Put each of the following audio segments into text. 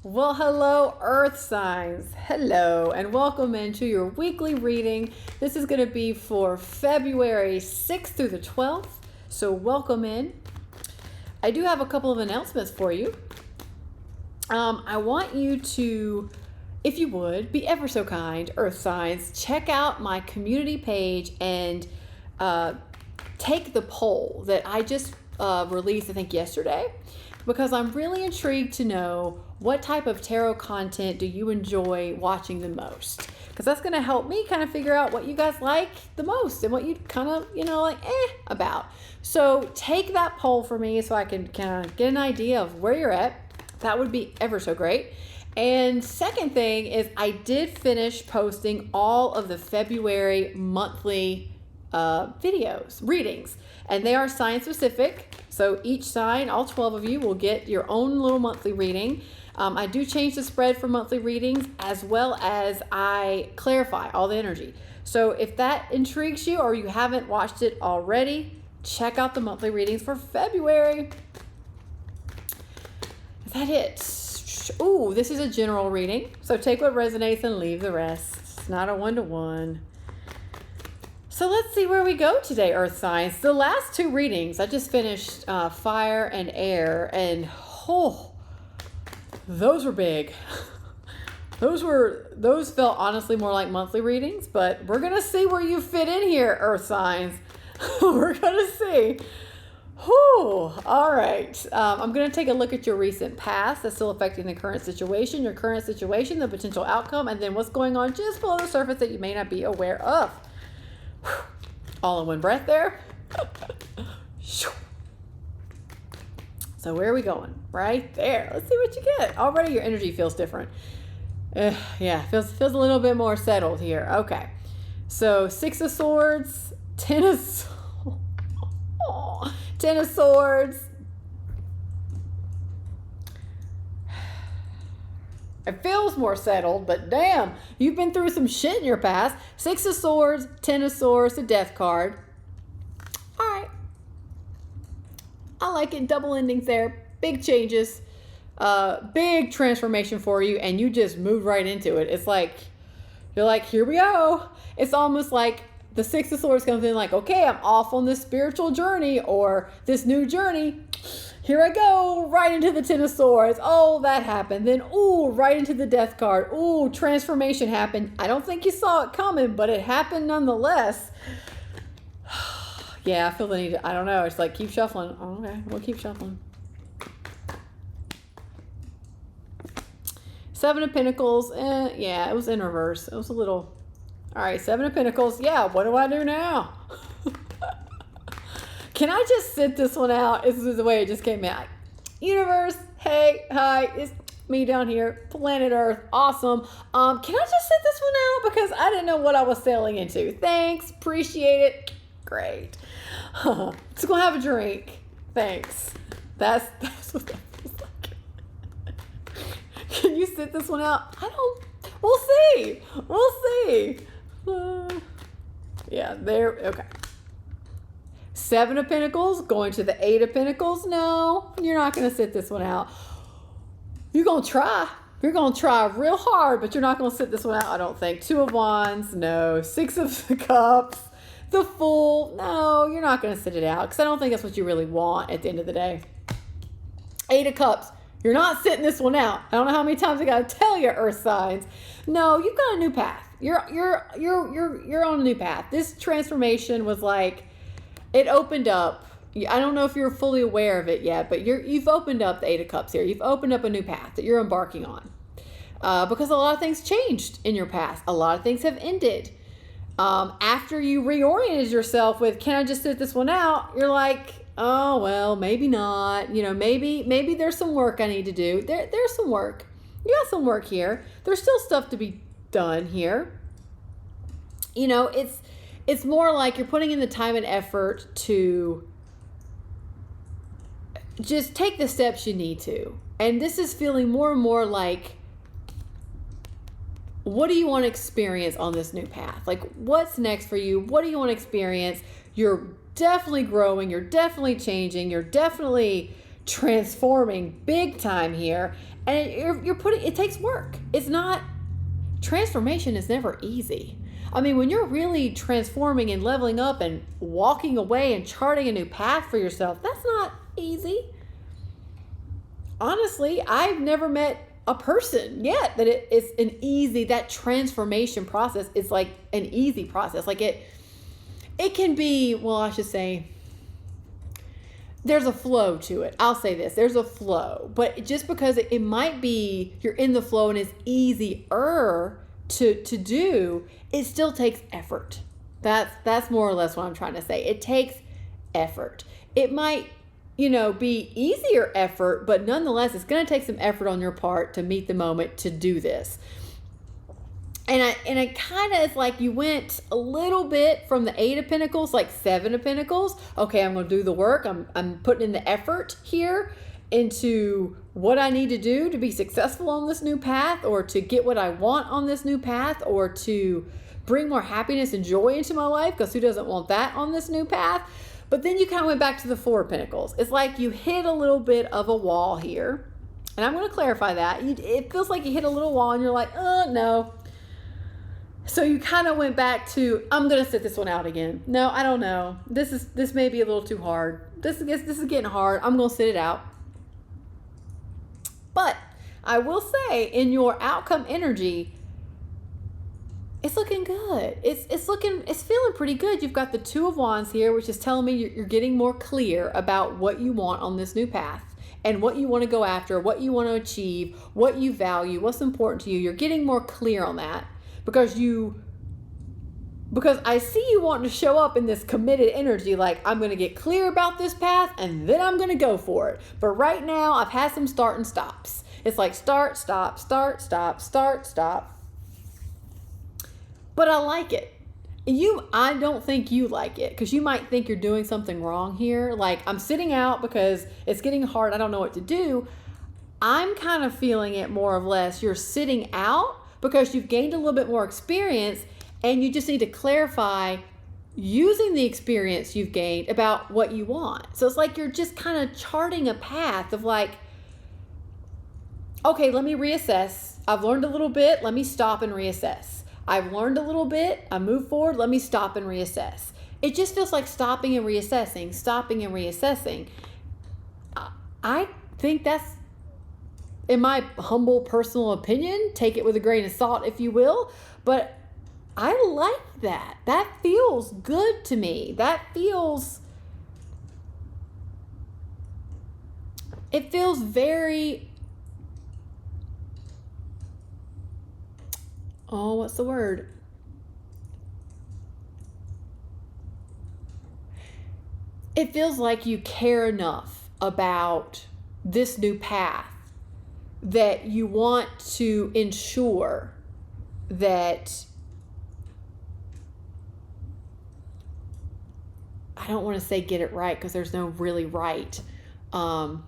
Well, hello, Earth signs. Hello, and welcome into your weekly reading. This is going to be for February 6th through the 12th. So, welcome in. I do have a couple of announcements for you. I want you to, if you would, be ever so kind, Earth signs, check out my community page and take the poll that I just released, I think, yesterday, because I'm really intrigued to know what type of tarot content do you enjoy watching the most? Because that's going to help me kind of figure out what you guys like the most and what you kind of, about. So take that poll for me so I can kind of get an idea of where you're at. That would be ever so great. And second thing is I did finish posting all of the February monthly videos, readings, and they are sign specific. So each sign, all 12 of you will get your own little monthly reading. I do change the spread for monthly readings as well as I clarify all the energy. So if that intrigues you or you haven't watched it already, check out the monthly readings for February. Is that it? Ooh, this is a general reading. So take what resonates and leave the rest. It's not a one-to-one. So let's see where we go today, Earth signs. The last two readings, I just finished fire and air, and those were big. Those felt honestly more like monthly readings, but we're gonna see where you fit in here, Earth signs. We're gonna see. All right. I'm gonna take a look at your recent past that's still affecting the current situation, your current situation, the potential outcome, and then what's going on just below the surface that you may not be aware of. All in one breath there. So where are we going? Right there. Let's see what you get. Already your energy feels different. Yeah, feels a little bit more settled here. Okay. So 6 of Swords, 10 of Swords. It feels more settled, but damn, you've been through some shit in your past. 6 of Swords, 10 of Swords, the Death card. All right. I like it. Double endings there. Big changes. Big transformation for you, and you just moved right into it. It's like, you're like, here we go. It's almost like the 6 of Swords comes in like, okay, I'm off on this spiritual journey or this new journey. Here I go, right into the 10 of Swords. Oh, that happened. Then, right into the Death card. Transformation happened. I don't think you saw it coming, but it happened nonetheless. Yeah, I feel the need to, I don't know. It's like, keep shuffling. Oh, okay, we'll keep shuffling. 7 of Pentacles. Yeah, it was in reverse. It was a little... All right, 7 of Pentacles. Yeah, what do I do now? Can I just sit this one out? This is the way it just came out. Universe, hey, hi, it's me down here, planet Earth, awesome. Can I just sit this one out? Because I didn't know what I was sailing into. Thanks, appreciate it. Great. Just gonna have a drink. Thanks. That's what that feels like. Can you sit this one out? We'll see. We'll see. Yeah, there, okay. 7 of Pentacles, going to the 8 of Pentacles. No, you're not going to sit this one out. You're going to try. You're going to try real hard, but you're not going to sit this one out, I don't think. 2 of Wands, no. 6 of Cups, the Fool. No, you're not going to sit it out because I don't think that's what you really want at the end of the day. 8 of Cups, you're not sitting this one out. I don't know how many times I got to tell you, Earth signs. No, you've got a new path. You're on a new path. This transformation was like, it opened up. I don't know if you're fully aware of it yet, but you've opened up the 8 of Cups here. You've opened up a new path that you're embarking on because a lot of things changed in your past. A lot of things have ended. After you reoriented yourself with, can I just sit this one out? You're like, oh, well, maybe not. Maybe there's some work I need to do. There's some work. You got some work here. There's still stuff to be done here. It's more like you're putting in the time and effort to just take the steps you need to. And this is feeling more and more like, what do you want to experience on this new path? Like, what's next for you? What do you want to experience? You're definitely growing. You're definitely changing. You're definitely transforming big time here. And it takes work. It's not, transformation is never easy. I mean, when you're really transforming and leveling up and walking away and charting a new path for yourself, that's not easy. Honestly, I've never met a person yet that it's an easy, that transformation process is like an easy process. Like it can be, well, I should say, there's a flow to it. I'll say this, there's a flow, but just because it might be you're in the flow and it's easier to do, it still takes effort. That's more or less what I'm trying to say. It takes effort. It might, be easier effort, but nonetheless, it's going to take some effort on your part to meet the moment to do this. And I kind of, it's like you went a little bit from the 8 of Pentacles, like 7 of Pentacles. Okay, I'm going to do the work. I'm putting in the effort here into what I need to do to be successful on this new path, or to get what I want on this new path, or to bring more happiness and joy into my life, because who doesn't want that on this new path? But then you kind of went back to the 4 of Pentacles. It's like you hit a little bit of a wall here. And I'm going to clarify that. It feels like you hit a little wall and you're like, no. So you kind of went back to, I'm going to sit this one out again. No, I don't know. This may be a little too hard. This is getting hard. I'm going to sit it out. But I will say, in your outcome energy, it's looking good. It's feeling pretty good. You've got the 2 of Wands here, which is telling me you're getting more clear about what you want on this new path and what you want to go after, what you want to achieve, what you value, what's important to you. You're getting more clear on that because I see you wanting to show up in this committed energy, like, I'm going to get clear about this path and then I'm going to go for it. But right now I've had some start and stops. It's like start, stop, start, stop, start, stop. But I like it. I don't think you like it, because you might think you're doing something wrong here. Like, I'm sitting out because it's getting hard. I don't know what to do. I'm kind of feeling it more or less. You're sitting out because you've gained a little bit more experience, and you just need to clarify using the experience you've gained about what you want. So it's like you're just kind of charting a path of like, okay, let me reassess. I've learned a little bit. Let me stop and reassess. I've learned a little bit. I move forward. Let me stop and reassess. It just feels like stopping and reassessing, stopping and reassessing. I think that's, in my humble personal opinion, take it with a grain of salt if you will, but I like that. That feels good to me. It feels very, what's the word? It feels like you care enough about this new path that you want to ensure that, I don't want to say get it right because there's no really right, but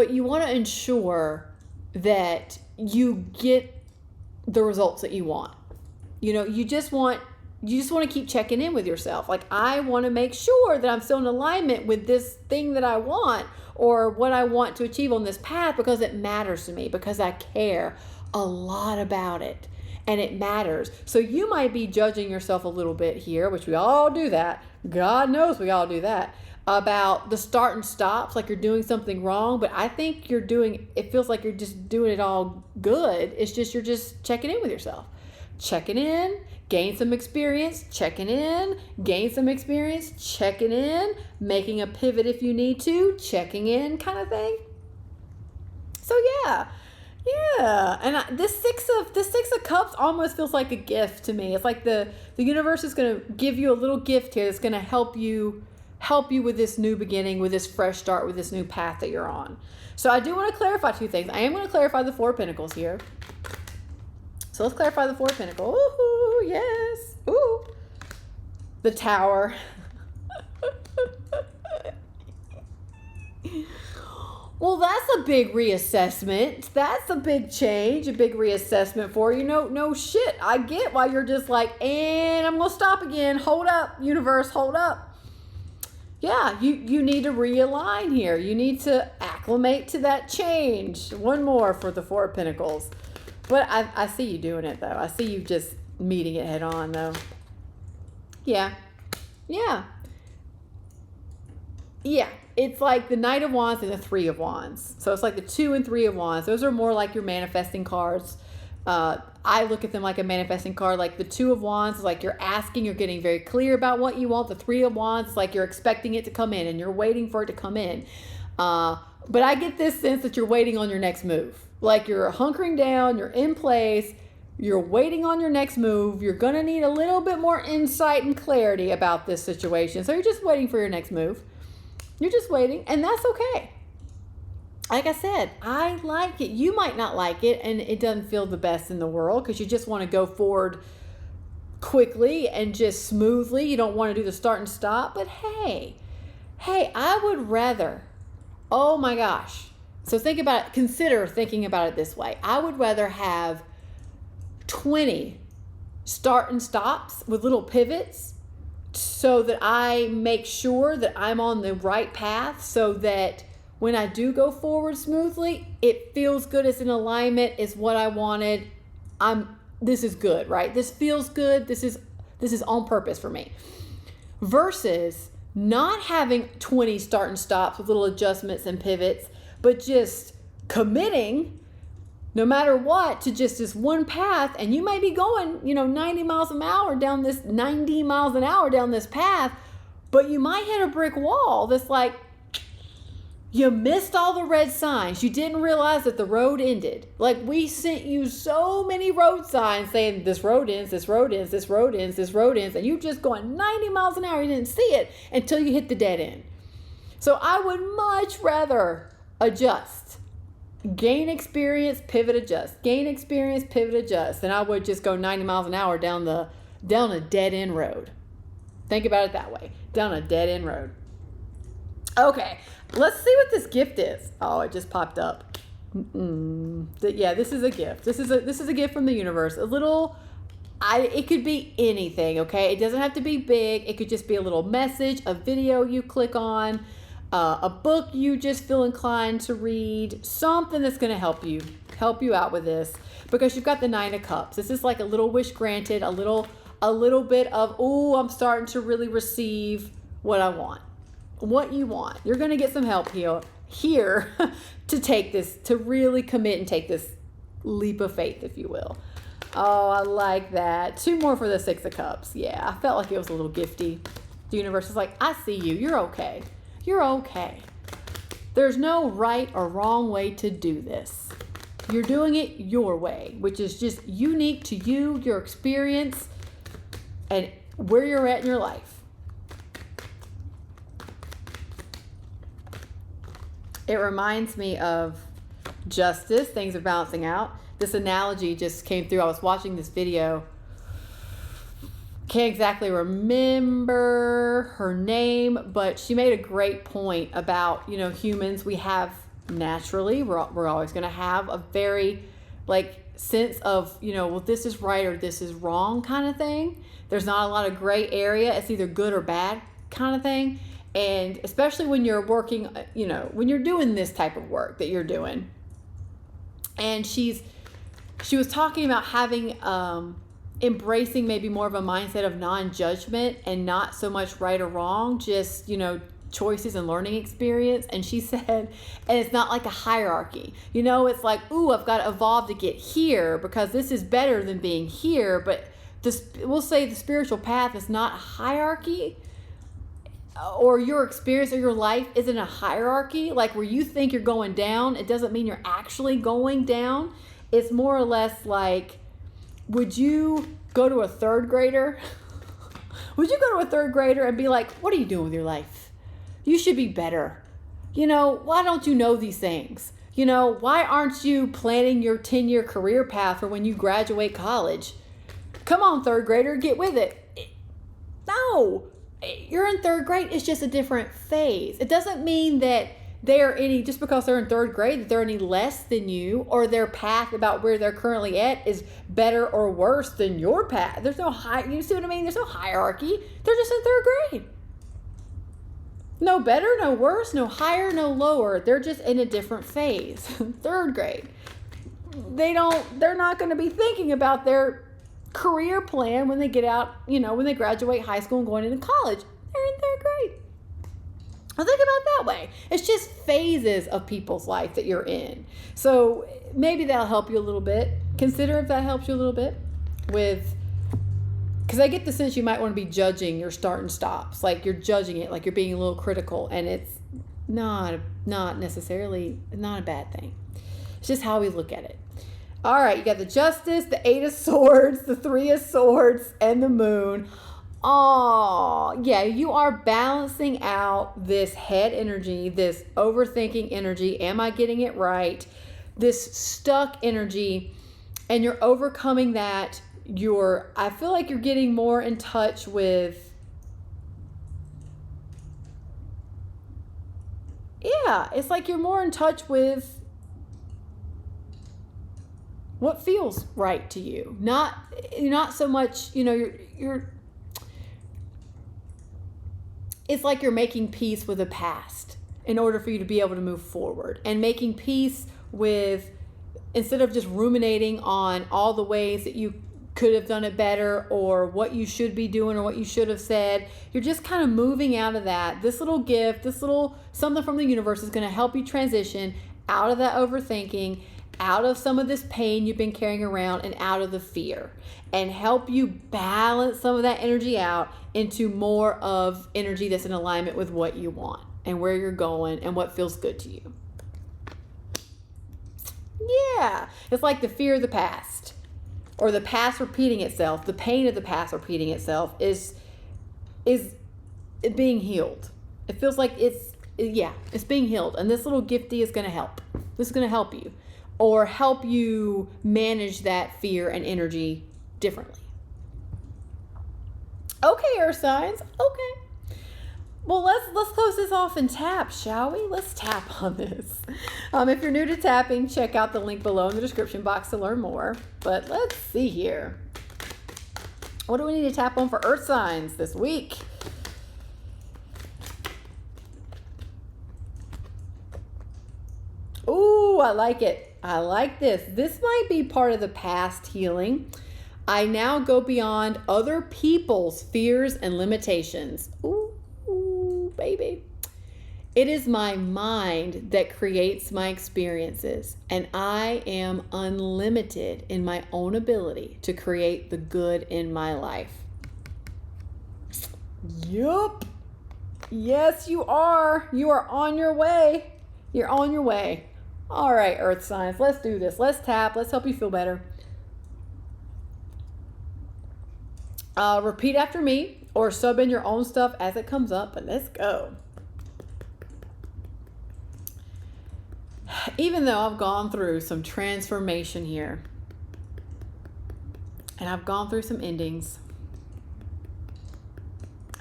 you want to ensure that you get the results that you want. You just want to keep checking in with yourself. Like, I want to make sure that I'm still in alignment with this thing that I want, or what I want to achieve on this path, because it matters to me, because I care a lot about it and it matters. So you might be judging yourself a little bit here, which we all do that. God knows we all do that, about the start and stops, like you're doing something wrong. But I think it feels like you're just doing it all good. It's just, you're just checking in with yourself. Checking in, gain some experience, checking in, gain some experience, checking in, making a pivot if you need to, checking in, kind of thing. So yeah. And this six of Cups almost feels like a gift to me. It's like the universe is going to give you a little gift here that's going to help you with this new beginning, with this fresh start, with this new path that you're on. So I do want to clarify 2 things. I am going to clarify the 4 of Pentacles here. So let's clarify the 4 of Pentacles. Ooh, yes. Ooh. The Tower. Well, that's a big reassessment. That's a big change, a big reassessment for you. No shit. I get why you're just like, and I'm going to stop again. Hold up, universe, hold up. Yeah, you need to realign here. You need to acclimate to that change. One more for the Four of Pentacles. But I see you doing it, though. I see you just meeting it head on, though. Yeah. Yeah. Yeah. It's like the Knight of Wands and the Three of Wands. So it's like the 2 and 3 of Wands. Those are more like your manifesting cards. I look at them like a manifesting card. Like the 2 of Wands is like you're asking, you're getting very clear about what you want. The 3 of Wands is like you're expecting it to come in and you're waiting for it to come in. But I get this sense that you're waiting on your next move. Like you're hunkering down, you're in place, you're waiting on your next move. You're going to need a little bit more insight and clarity about this situation. So you're just waiting for your next move. You're just waiting, and that's okay. Like I said, I like it. You might not like it, and it doesn't feel the best in the world because you just want to go forward quickly and just smoothly. You don't want to do the start and stop. But hey, I would rather, oh my gosh. So think about it. Consider thinking about it this way. I would rather have 20 start and stops with little pivots so that I make sure that I'm on the right path so that when I do go forward smoothly, it feels good. It's in alignment. It's what I wanted. This is good, right? This feels good. This is on purpose for me. Versus not having 20 start and stops with little adjustments and pivots, but just committing no matter what to just this one path. And you may be going, 90 miles an hour down this, 90 miles an hour down this path, but you might hit a brick wall that's like, you missed all the red signs. You didn't realize that the road ended. Like we sent you so many road signs saying this road ends, this road ends, this road ends, this road ends. And you just going 90 miles an hour. You didn't see it until you hit the dead end. So I would much rather adjust, gain experience, pivot, adjust, gain experience, pivot, adjust. Than I would just go 90 miles an hour down a dead end road. Think about it that way. Down a dead end road. Okay, let's see what this gift is. Oh, it just popped up. Yeah, this is a gift. This is a gift from the universe. It could be anything, okay? It doesn't have to be big. It could just be a little message, a video you click on, a book you just feel inclined to read, something that's going to help you out with this, because you've got the 9 of Cups. This is like a little wish granted, a little bit of, I'm starting to really receive what I want. What you want. You're going to get some help here to take this, to really commit and take this leap of faith, if you will. Oh, I like that. 2 more for the 6 of Cups. Yeah, I felt like it was a little gifty. The universe is like, I see you. You're okay. You're okay. There's no right or wrong way to do this. You're doing it your way, which is just unique to you, your experience, and where you're at in your life. It reminds me of justice. Things are balancing out. This analogy just came through. I was watching this video. Can't exactly remember her name, but she made a great point about, humans. We have naturally, we're always going to have a very sense of, well, this is right or this is wrong kind of thing. There's not a lot of gray area. It's either good or bad kind of thing. And especially when you're working, when you're doing this type of work that you're doing. And she was talking about having, embracing maybe more of a mindset of non-judgment and not so much right or wrong, just, choices and learning experience. And she said, and it's not like a hierarchy, it's like, I've got to evolve to get here because this is better than being here. But we'll say the spiritual path is not a hierarchy. Or your experience or your life isn't a hierarchy, like where you think you're going down. It doesn't mean you're actually going down. It's more or less like, would you go to a 3rd grader? Would you go to a 3rd grader and be like, what are you doing with your life? You should be better. Why don't you know these things? Why aren't you planning your 10-year career path for when you graduate college? Come on, 3rd grader, get with it. No. You're in 3rd grade. It's just a different phase. It doesn't mean that just because they're in 3rd grade, that they're any less than you, or their path about where they're currently at is better or worse than your path. There's no you see what I mean? There's no hierarchy. They're just in 3rd grade. No better, no worse, no higher, no lower. They're just in a different phase. Third grade. They're not going to be thinking about their career plan when they get out, when they graduate high school and going into college. They're in third grade. Well, think about it that way. It's just phases of people's life that you're in. So maybe that'll help you a little bit. Consider if that helps you a little bit because I get the sense you might want to be judging your start and stops. Like you're judging it, like you're being a little critical, and it's not necessarily not a bad thing. It's just how we look at it. All right, you got the Justice, the Eight of Swords, the Three of Swords, and the Moon. Oh, yeah, you are balancing out this head energy, this overthinking energy. Am I getting it right? This stuck energy, and you're overcoming that. I feel like you're getting more in touch with, it's like you're more in touch with what feels right to you. Not so much, it's like you're making peace with the past in order for you to be able to move forward, and making peace with, instead of just ruminating on all the ways that you could have done it better or what you should be doing or what you should have said. You're just kind of moving out of that. This little gift, this little something from the universe is going to help you transition out of that overthinking, out of some of this pain you've been carrying around, and out of the fear, and help you balance some of that energy out into more of energy that's in alignment with what you want and where you're going and what feels good to you. Yeah, it's like the fear of the past, or the past repeating itself. The pain of the past repeating itself is being healed. It feels like it's being healed, and this little gifty is going to help. This is going to help you, or help you manage that fear and energy differently. Okay, Earth signs. Okay. Well, let's close this off and tap, shall we? Let's tap on this. If you're new to tapping, check out the link below in the description box to learn more. But let's see here. What do we need to tap on for Earth signs this week? Ooh, I like it. I like this. This might be part of the past healing. I now go beyond other people's fears and limitations. Ooh, baby. It is my mind that creates my experiences, and I am unlimited in my own ability to create the good in my life. Yup. Yes, you are. You are on your way. You're on your way. All right, Earth signs, let's do this. Let's tap. Let's help you feel better. Repeat after me, or sub in your own stuff as it comes up, but let's go. Even though I've gone through some transformation here, and I've gone through some endings,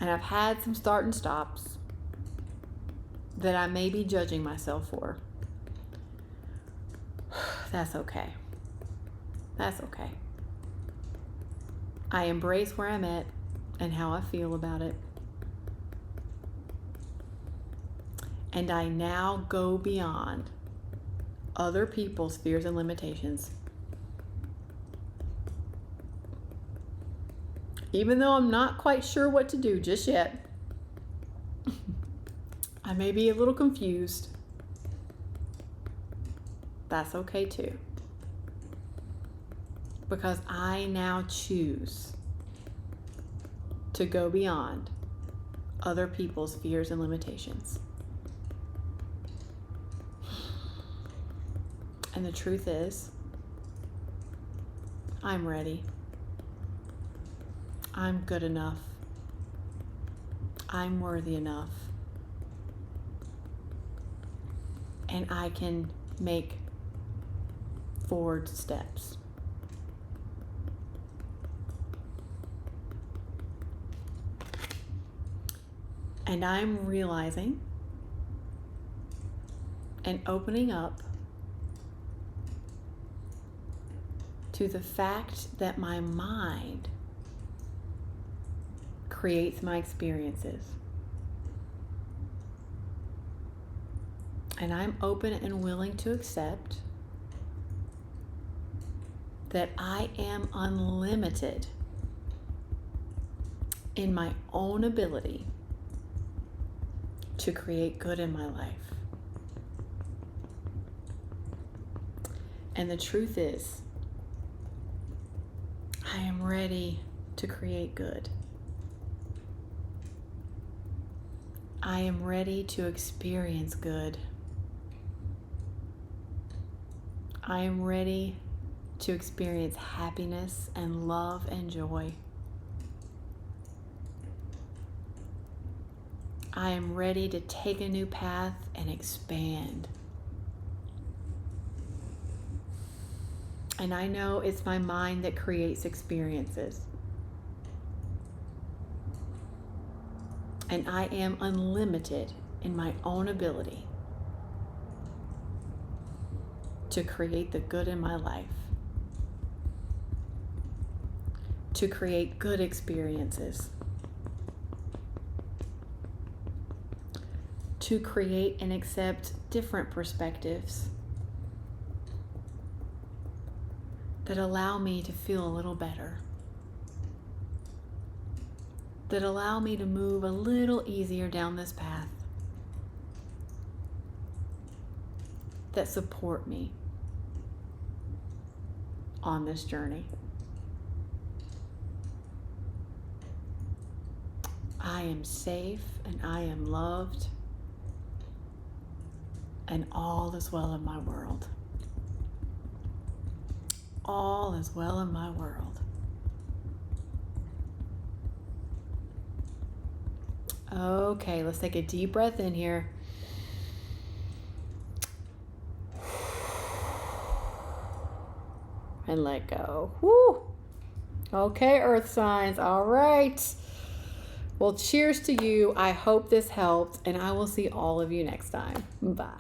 and I've had some start and stops that I may be judging myself for, that's okay. That's okay. I embrace where I'm at and how I feel about it. And I now go beyond other people's fears and limitations. Even though I'm not quite sure what to do just yet, I may be a little confused. That's okay too. Because I now choose to go beyond other people's fears and limitations. And the truth is, I'm ready. I'm good enough. I'm worthy enough. And I can make forward steps. And I'm realizing and opening up to the fact that my mind creates my experiences. And I'm open and willing to accept that I am unlimited in my own ability to create good in my life. And the truth is, I am ready to create good. I am ready to experience good. I am ready to experience happiness and love and joy. I am ready to take a new path and expand. And I know it's my mind that creates experiences. And I am unlimited in my own ability to create the good in my life, to create good experiences, to create and accept different perspectives that allow me to feel a little better, that allow me to move a little easier down this path, that support me on this journey. I am safe and I am loved, and all is well in my world. All is well in my world. Okay, let's take a deep breath in here. And let go. Woo! Okay, earth signs. All right. Well, cheers to you. I hope this helped, and I will see all of you next time. Bye.